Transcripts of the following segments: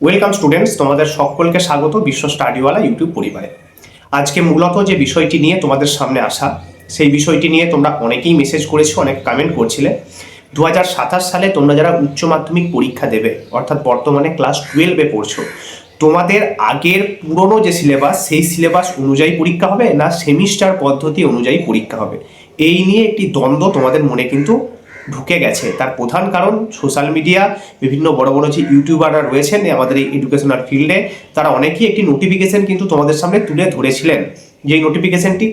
Welcome students, তোমাদের সকলকে স্বাগত বিশ্ব স্টাডিওয়ালা ইউটিউব পরিবারে। আজকে মূলত যে বিষয়টি নিয়ে তোমাদের সামনে আসা, সেই বিষয়টি নিয়ে তোমরা অনেকেই মেসেজ করেছো, অনেক কমেন্ট করছিলে। 2027 সালে তোমরা যারা উচ্চ মাধ্যমিক পরীক্ষা দেবে, অর্থাৎ বর্তমানে ক্লাস 12-এ পড়ছো, তোমাদের আগের পুরনো যে সিলেবাস, সেই সিলেবাস অনুযায়ী পরীক্ষা হবে না সেমিস্টার পদ্ধতি অনুযায়ী পরীক্ষা হবে, এই নিয়ে একটি দ্বন্দ্ব তোমাদের মনে কিন্তু ঢুকে গেছে। তার প্রধান কারণ সোশ্যাল মিডিয়া, বিভিন্ন বড় বড় যে ইউটিউবাররা রয়েছেন আমাদের এই এডুকেশনাল ফিল্ডে, তারা অনেকেই একটি নোটিফিকেশন কিন্তু তোমাদের সামনে তুলে ধরেছিলেন। যেই নোটিফিকেশনটি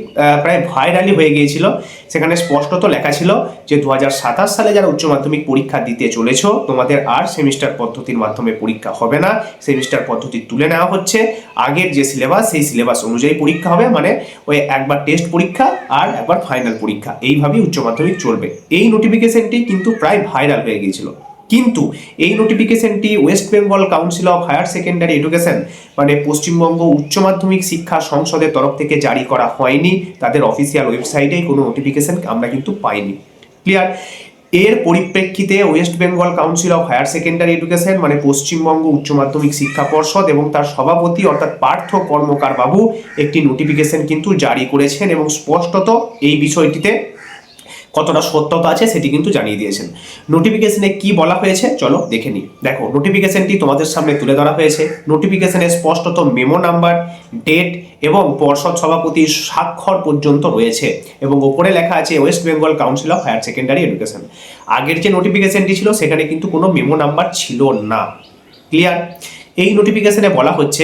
প্রায় ভাইরালি হয়ে গিয়েছিল। সেখানে স্পষ্টত লেখা ছিল যে 2027 সালে যারা উচ্চ মাধ্যমিক পরীক্ষা দিতে চলেছ, তোমাদের আর সেমিস্টার পদ্ধতির মাধ্যমে পরীক্ষা হবে না, সেমিস্টার পদ্ধতি তুলে নেওয়া হচ্ছে। আগের যে সিলেবাস, সেই সিলেবাস অনুযায়ী পরীক্ষা হবে, মানে ওই একবার টেস্ট পরীক্ষা আর একবার ফাইনাল পরীক্ষা, এইভাবেই উচ্চ মাধ্যমিক চলবে। এই নোটিফিকেশনটি কিন্তু প্রায় ভাইরাল হয়ে গিয়েছিল। কিন্তু এই নোটিফিকেশনটি West Bengal Council of Higher Secondary Education, মানে পশ্চিমবঙ্গ উচ্চ মাধ্যমিক শিক্ষা সংসদের তরফ থেকে জারি করা হয়নি। তাদের অফিসিয়াল ওয়েবসাইটে কোনো নোটিফিকেশন আমরা কিন্তু পাইনি। ক্লিয়ার? এর পরিপ্রেক্ষিতে West Bengal Council of Higher Secondary Education, মানে পশ্চিমবঙ্গ উচ্চ মাধ্যমিক শিক্ষা পর্ষদ এবং তার সভাপতি অর্থাৎ পার্থ কর্মকার বাবু একটি নোটিফিকেশন কিন্তু জারি করেছেন এবং স্পষ্টত এই বিষয়টিতে কতটা সত্যতা আছে সেটি কিন্তু জানিয়ে দিয়েছেন। নোটিফিকেশনে কি বলা হয়েছে চলো দেখে নিই। দেখো, নোটিফিকেশনটি তোমাদের সামনে তুলে ধরা হয়েছে। নোটিফিকেশনে স্পষ্টত মেমো নাম্বার, ডেট এবং পর্ষদ সভাপতির স্বাক্ষর পর্যন্ত রয়েছে এবং ওপরে লেখা আছে West Bengal Council of Higher Secondary Education. আগের যে নোটিফিকেশনটি ছিল সেখানে কিন্তু কোনো মেমো নাম্বার ছিল না। ক্লিয়ার? এই নোটিফিকেশনে বলা হচ্ছে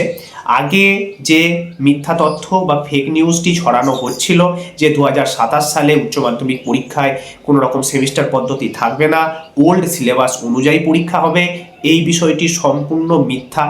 আগে যে মিথ্যা তথ্য বা ফেক নিউজটি ছড়ানো হচ্ছিল যে 2027 সালে উচ্চ মাধ্যমিক পরীক্ষায় কোনো রকম সেমিস্টার পদ্ধতি থাকবে না, ওল্ড সিলেবাস অনুযায়ী পরীক্ষা হবে, এই বিষয়টি সম্পূর্ণ মিথ্যা।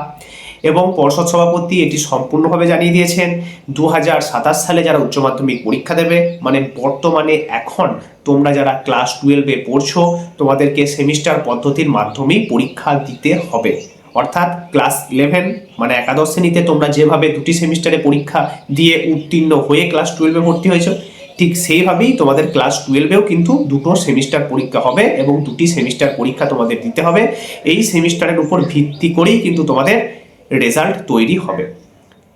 এবং পর্ষদ সভাপতি এটি সম্পূর্ণভাবে জানিয়ে দিয়েছেন 2027 সালে যারা উচ্চ মাধ্যমিক পরীক্ষা দেবে, মানে বর্তমানে এখন তোমরা যারা ক্লাস 12-এ পড়ছো, তোমাদেরকে সেমিস্টার পদ্ধতির মাধ্যমেই পরীক্ষা দিতে হবে। অর্থাৎ ক্লাস 11 মানে একাদশ শ্রেণীতে তোমরা যেভাবে দুটি সেমিস্টারে পরীক্ষা দিয়ে উত্তীর্ণ হয়ে ক্লাস 12-এ ভর্তি হয়েছো, ঠিক সেইভাবেই তোমাদের ক্লাস 12-এও কিন্তু দুটো সেমিস্টার পরীক্ষা হবে এবং দুটি সেমিস্টার পরীক্ষা তোমাদের দিতে হবে। এই সেমিস্টারের উপর ভিত্তি করেই কিন্তু তোমাদের রেজাল্ট তৈরি হবে।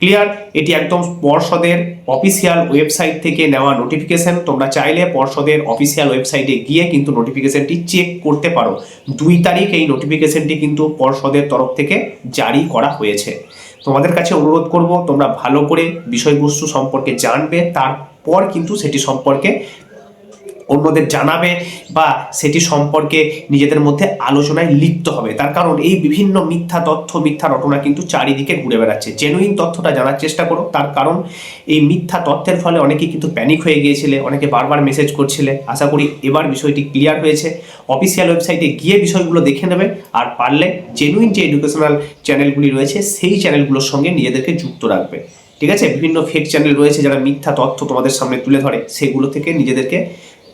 ক্লিয়ার? এটি একদম পর্ষদের অফিসিয়াল ওয়েবসাইট থেকে নেওয়া নোটিফিকেশন। তোমরা চাইলে পর্ষদের অফিসিয়াল ওয়েবসাইটে গিয়ে কিন্তু নোটিফিকেশনটি চেক করতে পারো। 2 তারিখ এই নোটিফিকেশনটি কিন্তু পর্ষদের তরফ থেকে জারি করা হয়েছে। তোমাদের কাছে অনুরোধ করব, তোমরা ভালো করে বিষয়বস্তু সম্পর্কে জানবে, তারপর কিন্তু সেটি সম্পর্কে অন্যদের জানাবে বা সেটি সম্পর্কে নিজেদের মধ্যে আলোচনায় লিপ্ত হবে। তার কারণ এই বিভিন্ন মিথ্যা তথ্য, মিথ্যা রটনা কিন্তু চারিদিকে ঘুরে বেড়াচ্ছে। জেনুইন তথ্যটা জানার চেষ্টা করো। তার কারণ এই মিথ্যা তথ্যের ফলে অনেকেই কিন্তু প্যানিক হয়ে গিয়েছিলে, অনেকে বারবার মেসেজ করছিলে। আশা করি এবার বিষয়টি ক্লিয়ার হয়েছে। অফিসিয়াল ওয়েবসাইটে গিয়ে বিষয়গুলো দেখে নেবে, আর পারলে জেনুইন যে এডুকেশনাল চ্যানেলগুলি রয়েছে সেই চ্যানেলগুলোর সঙ্গে নিজেদেরকে যুক্ত রাখবে। ঠিক আছে? বিভিন্ন ফেক চ্যানেল রয়েছে যারা মিথ্যা তথ্য তোমাদের সামনে তুলে ধরে, সেগুলো থেকে নিজেদেরকে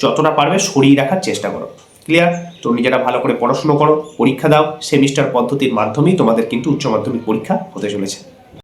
যতটা পারবে সরিয়ে রাখার চেষ্টা করো। ক্লিয়ার? তো নিজেরা ভালো করে পড়াশুনো করো, পরীক্ষা দাও। সেমিস্টার পদ্ধতির মাধ্যমেই তোমাদের কিন্তু উচ্চ মাধ্যমিক পরীক্ষা হতে চলেছে।